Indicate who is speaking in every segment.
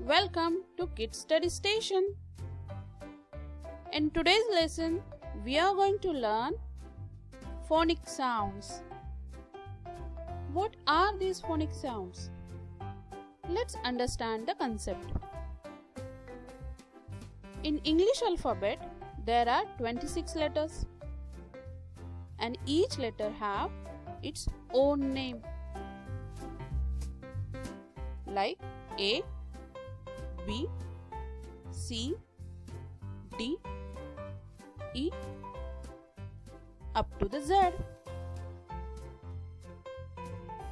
Speaker 1: Welcome to Kids Study Station. In today's lesson, we are going to learn phonic sounds. What are these phonic sounds? Let's understand the concept. In English alphabet, there are 26 letters and each letter have its own name, like A, B, C, D, E, up to the Z.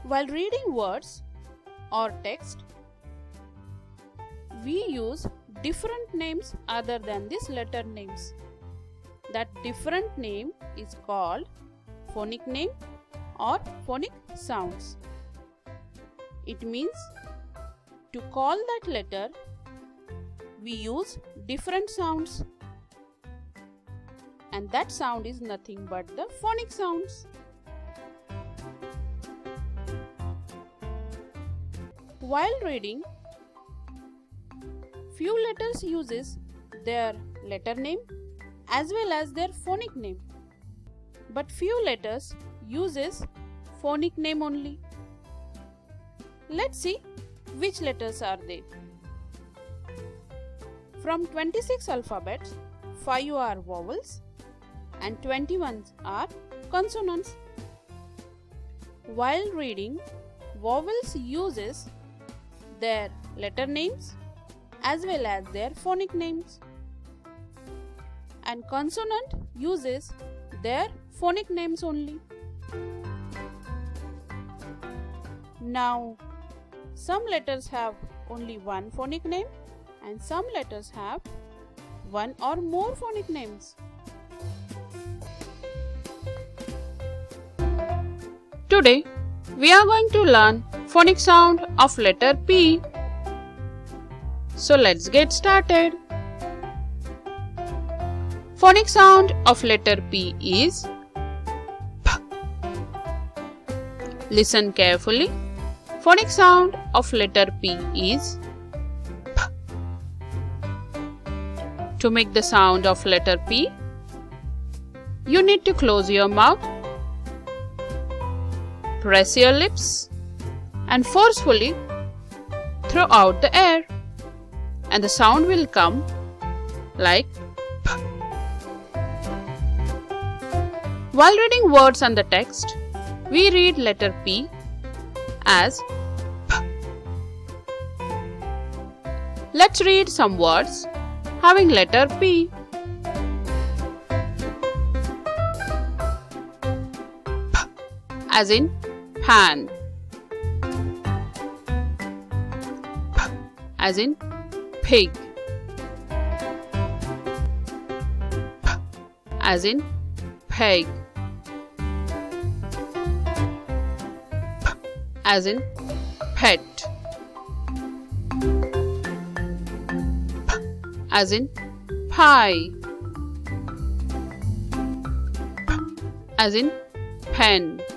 Speaker 1: While reading words or text, we use different names other than these letter names. That different name is called phonic name or phonic sounds. It means to call that letter, we use different sounds, and that sound is nothing but the phonic sounds. While reading, few letters uses their letter name as well as their phonic name, but few letters uses phonic name only. Let's see which letters are they. From 26 alphabets, 5 are vowels and 21 are consonants. While reading, vowels uses their letter names as well as their phonic names, and consonant uses their phonic names only. Now, some letters have only one phonic name and some letters have one or more phonic names. Today, we are going to learn phonic sound of letter P. So let's get started. Phonic sound of letter P is P. Listen carefully. Phonic sound of letter P is P. To make the sound of letter P, you need to close your mouth, press your lips, and forcefully throw out the air, and the sound will come like P. While reading words and the text, we read letter P as P. Let's read some words having letter P. P as in pan. P as in pig. P as in peg. P as in pet. P as in pie. P as in pen. P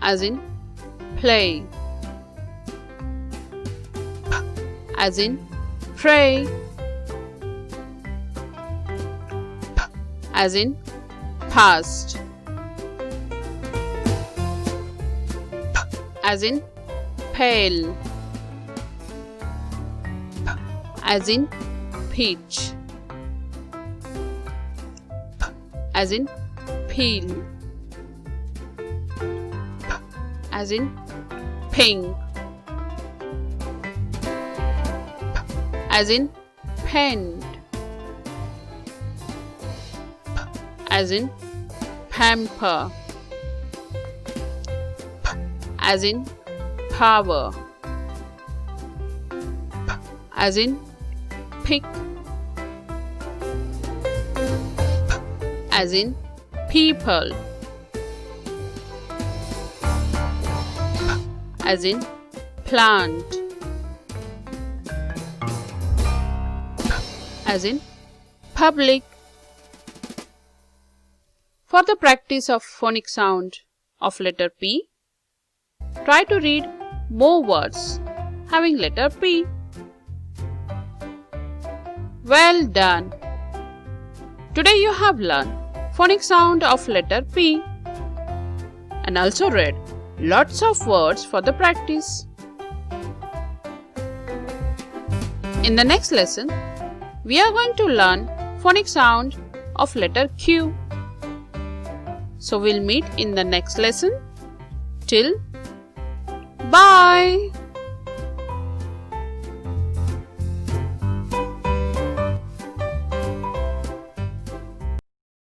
Speaker 1: as in play. P as in pray. P as in past. P as in pale. P as in peach. P as in peel. P as in pink. P as in penned. P as in pamper. P as in power. P as in pick. P as in people. P as in plant. P as in public. For the practice of phonic sound of letter P, try to read more words having letter P. Well done! Today you have learned phonic sound of letter P and also read lots of words for the practice. In the next lesson, we are going to learn phonic sound of letter Q. So we'll meet in the next lesson. Till bye!